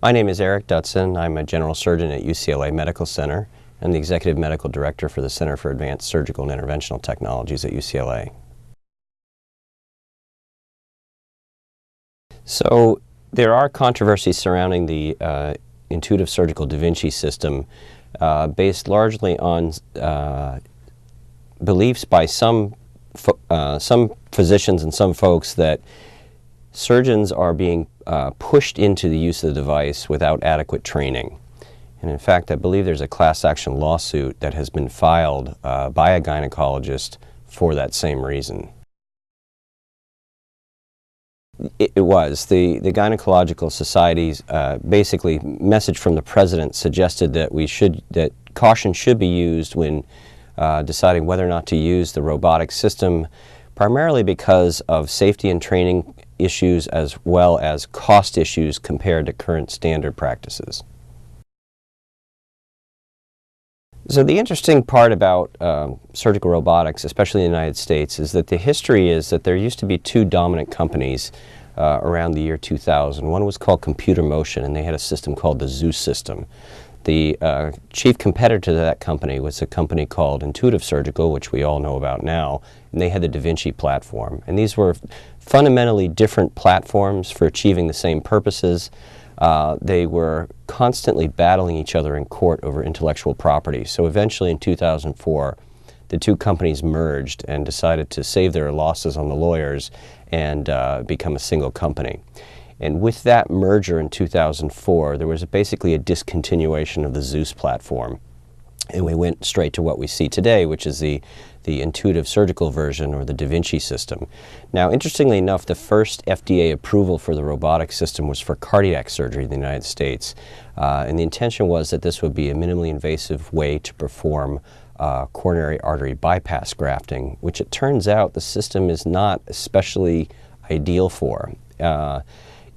My name is Eric Dutson. I'm a general surgeon at UCLA Medical Center and the executive medical director for the Center for Advanced Surgical and Interventional Technologies at UCLA. So there are controversies surrounding the intuitive surgical Da Vinci system based largely on beliefs by some physicians and some folks that surgeons are being pushed into the use of the device without adequate training. And in fact, I believe there's a class action lawsuit that has been filed by a gynecologist for that same reason. It was. The Gynecological Society's basically message from the president suggested that caution should be used when deciding whether or not to use the robotic system, primarily because of safety and training issues as well as cost issues compared to current standard practices. So the interesting part about surgical robotics, especially in the United States, is that the history is that there used to be two dominant companies around the year 2000. One was called Computer Motion, and they had a system called the Zeus system. The chief competitor to that company was a company called Intuitive Surgical, which we all know about now, and they had the Da Vinci platform. And these were fundamentally different platforms for achieving the same purposes. They were constantly battling each other in court over intellectual property. So eventually in 2004, the two companies merged and decided to save their losses on the lawyers and become a single company. And with that merger in 2004, there was basically a discontinuation of the Zeus platform. And we went straight to what we see today, which is the intuitive surgical version, or the Da Vinci system. Now, interestingly enough, the first FDA approval for the robotic system was for cardiac surgery in the United States. And the intention was that this would be a minimally invasive way to perform coronary artery bypass grafting, which it turns out the system is not especially ideal for.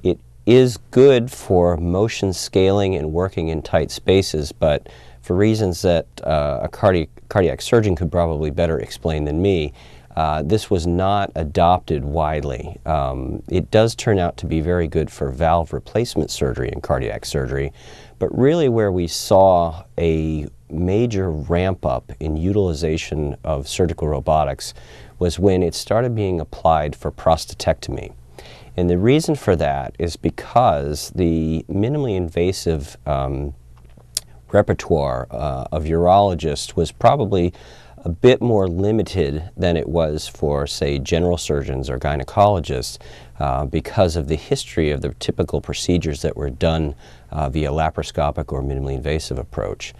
It is good for motion scaling and working in tight spaces, but for reasons that a cardiac surgeon could probably better explain than me, this was not adopted widely. It does turn out to be very good for valve replacement surgery and cardiac surgery, but really where we saw a major ramp up in utilization of surgical robotics was when it started being applied for prostatectomy. And the reason for that is because the minimally invasive repertoire of urologists was probably a bit more limited than it was for, say, general surgeons or gynecologists because of the history of the typical procedures that were done via laparoscopic or minimally invasive approach.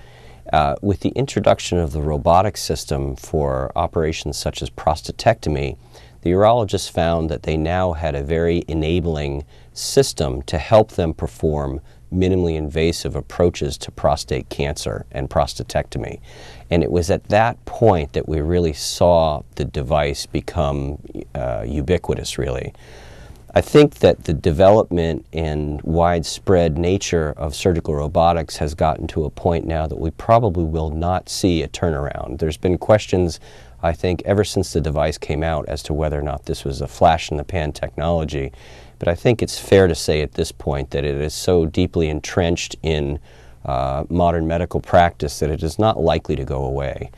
With the introduction of the robotic system for operations such as prostatectomy, the urologists found that they now had a very enabling system to help them perform minimally invasive approaches to prostate cancer and prostatectomy. And it was at that point that we really saw the device become ubiquitous, really. I think that the development and widespread nature of surgical robotics has gotten to a point now that we probably will not see a turnaround. There's been questions, I think, ever since the device came out as to whether or not this was a flash-in-the-pan technology. But I think it's fair to say at this point that it is so deeply entrenched in modern medical practice that it is not likely to go away.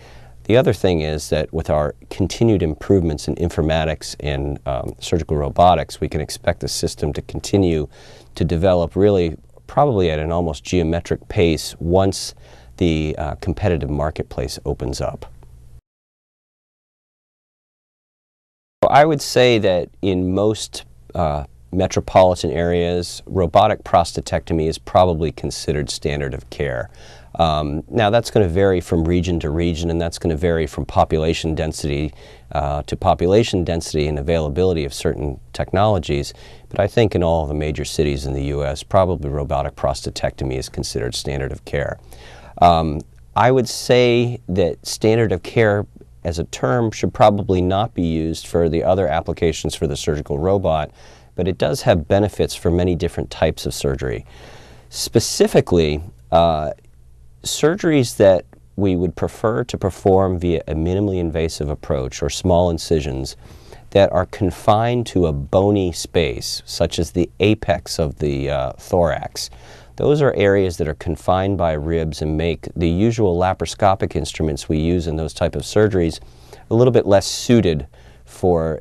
The other thing is that with our continued improvements in informatics and surgical robotics, we can expect the system to continue to develop really probably at an almost geometric pace once the competitive marketplace opens up. I would say that in most metropolitan areas, robotic prostatectomy is probably considered standard of care. Now that's going to vary from region to region, and that's going to vary from population density to population density and availability of certain technologies. But I think in all of the major cities in the U.S., probably robotic prostatectomy is considered standard of care. I would say that standard of care as a term should probably not be used for the other applications for the surgical robot, but it does have benefits for many different types of surgery. Specifically, surgeries that we would prefer to perform via a minimally invasive approach or small incisions that are confined to a bony space, such as the apex of the thorax. those are areas that are confined by ribs and make the usual laparoscopic instruments we use in those type of surgeries a little bit less suited for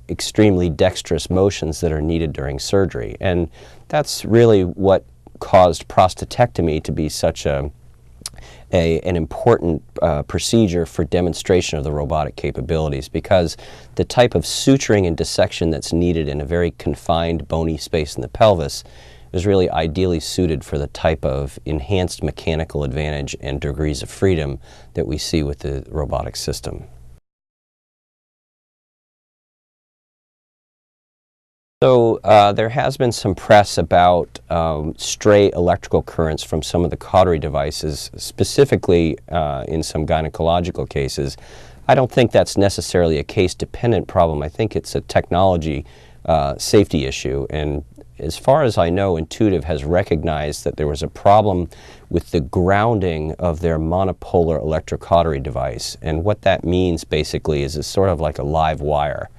extremely dexterous motions that are needed during surgery. And that's really what caused prostatectomy to be such an important procedure for demonstration of the robotic capabilities, because the type of suturing and dissection that's needed in a very confined bony space in the pelvis is really ideally suited for the type of enhanced mechanical advantage and degrees of freedom that we see with the robotic system. So there has been some press about stray electrical currents from some of the cautery devices, specifically in some gynecological cases. I don't think that's necessarily a case-dependent problem. I think it's a technology safety issue. And as far as I know, Intuitive has recognized that there was a problem with the grounding of their monopolar electrocautery device. And what that means basically is it's sort of like a live wire.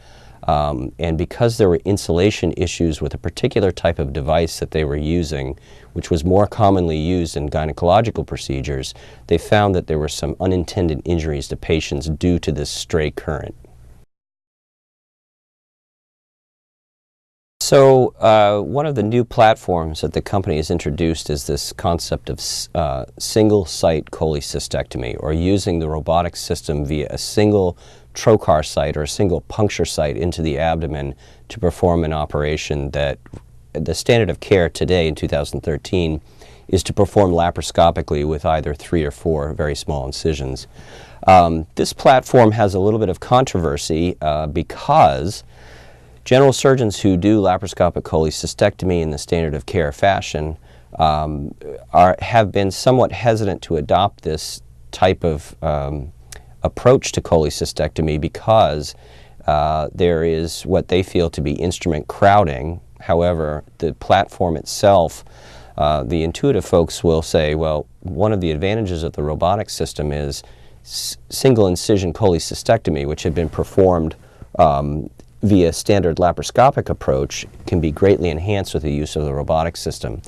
And because there were insulation issues with a particular type of device that they were using, which was more commonly used in gynecological procedures, they found that there were some unintended injuries to patients due to this stray current. So one of the new platforms that the company has introduced is this concept of single-site cholecystectomy, or using the robotic system via a single trocar site or a single puncture site into the abdomen to perform an operation that the standard of care today in 2013 is to perform laparoscopically with either 3 or 4 very small incisions. This platform has a little bit of controversy because general surgeons who do laparoscopic cholecystectomy in the standard of care fashion have been somewhat hesitant to adopt this type of approach to cholecystectomy because there is what they feel to be instrument crowding. However, the platform itself, the Intuitive folks will say, well, one of the advantages of the robotic system is single incision cholecystectomy, which had been performed via standard laparoscopic approach, can be greatly enhanced with the use of the robotic system,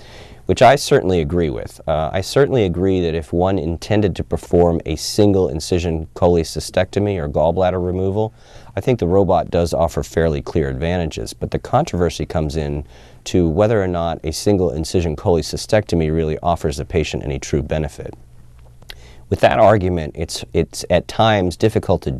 which I certainly agree with. I certainly agree that if one intended to perform a single incision cholecystectomy or gallbladder removal, I think the robot does offer fairly clear advantages. But the controversy comes in to whether or not a single incision cholecystectomy really offers the patient any true benefit. With that argument, it's at times difficult to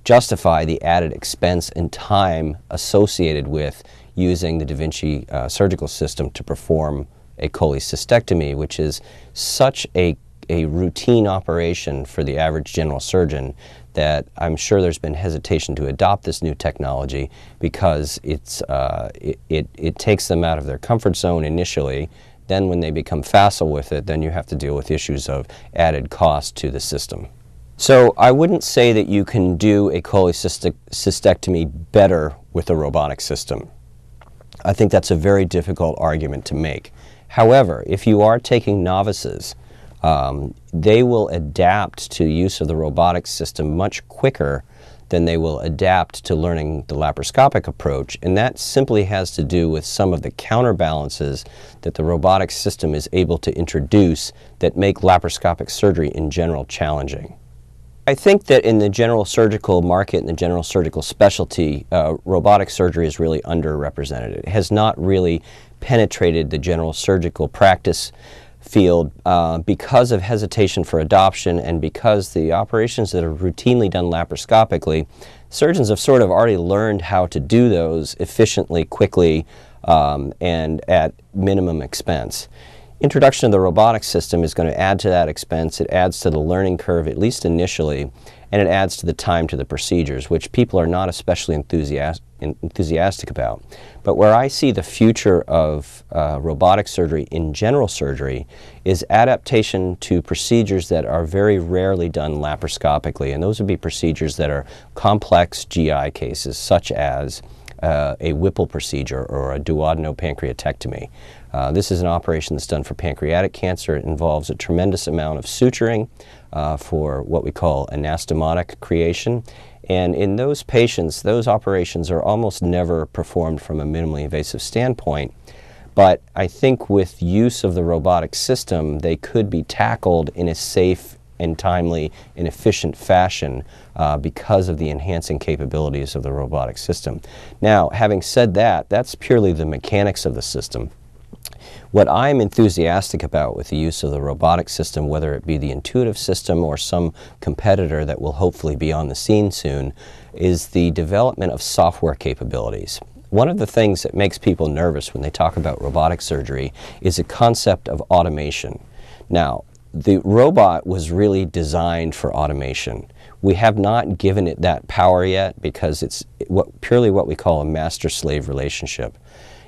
justify the added expense and time associated with using the Da Vinci surgical system to perform a cholecystectomy, which is such a routine operation for the average general surgeon that I'm sure there's been hesitation to adopt this new technology because it takes them out of their comfort zone initially. Then when they become facile with it, then you have to deal with issues of added cost to the system. So I wouldn't say that you can do a cholecystectomy better with a robotic system. I think that's a very difficult argument to make. However, if you are taking novices, they will adapt to use of the robotic system much quicker than they will adapt to learning the laparoscopic approach, and that simply has to do with some of the counterbalances that the robotic system is able to introduce that make laparoscopic surgery in general challenging. I think that in the general surgical market and the general surgical specialty, robotic surgery is really underrepresented. It has not really penetrated the general surgical practice field because of hesitation for adoption and because the operations that are routinely done laparoscopically, surgeons have sort of already learned how to do those efficiently, quickly, and at minimum expense. Introduction of the robotic system is going to add to that expense. It adds to the learning curve, at least initially, and it adds to the time to the procedures, which people are not especially enthusiastic about. But where I see the future of robotic surgery in general surgery is adaptation to procedures that are very rarely done laparoscopically, and those would be procedures that are complex GI cases, such as a Whipple procedure or a duodenopancreatectomy. This is an operation that's done for pancreatic cancer. It involves a tremendous amount of suturing for what we call anastomotic creation. And in those patients, those operations are almost never performed from a minimally invasive standpoint. But I think with use of the robotic system, they could be tackled in a safe and timely and efficient fashion because of the enhancing capabilities of the robotic system. Now, having said that, that's purely the mechanics of the system. What I'm enthusiastic about with the use of the robotic system, whether it be the intuitive system or some competitor that will hopefully be on the scene soon, is the development of software capabilities. One of the things that makes people nervous when they talk about robotic surgery is the concept of automation. Now, the robot was really designed for automation. We have not given it that power yet because it's purely what we call a master-slave relationship.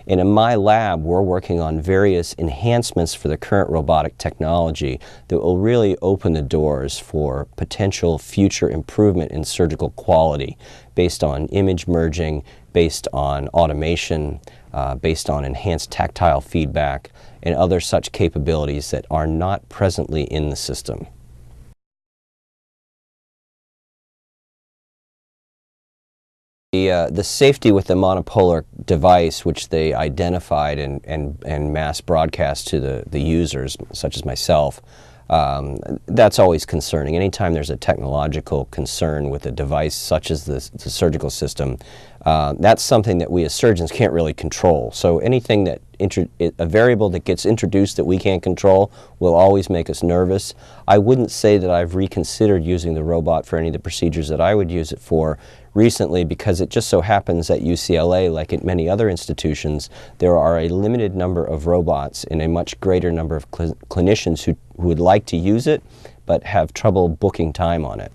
And in my lab, we're working on various enhancements for the current robotic technology that will really open the doors for potential future improvement in surgical quality based on image merging, based on automation, based on enhanced tactile feedback, and other such capabilities that are not presently in the system. The safety with the monopolar device, which they identified and mass broadcast to the users, such as myself, that's always concerning. Anytime there's a technological concern with a device such as the surgical system, that's something that we as surgeons can't really control. So anything that a variable that gets introduced that we can't control will always make us nervous. I wouldn't say that I've reconsidered using the robot for any of the procedures that I would use it for recently, because it just so happens at UCLA, like at many other institutions, there are a limited number of robots and a much greater number of clinicians who would like to use it but have trouble booking time on it.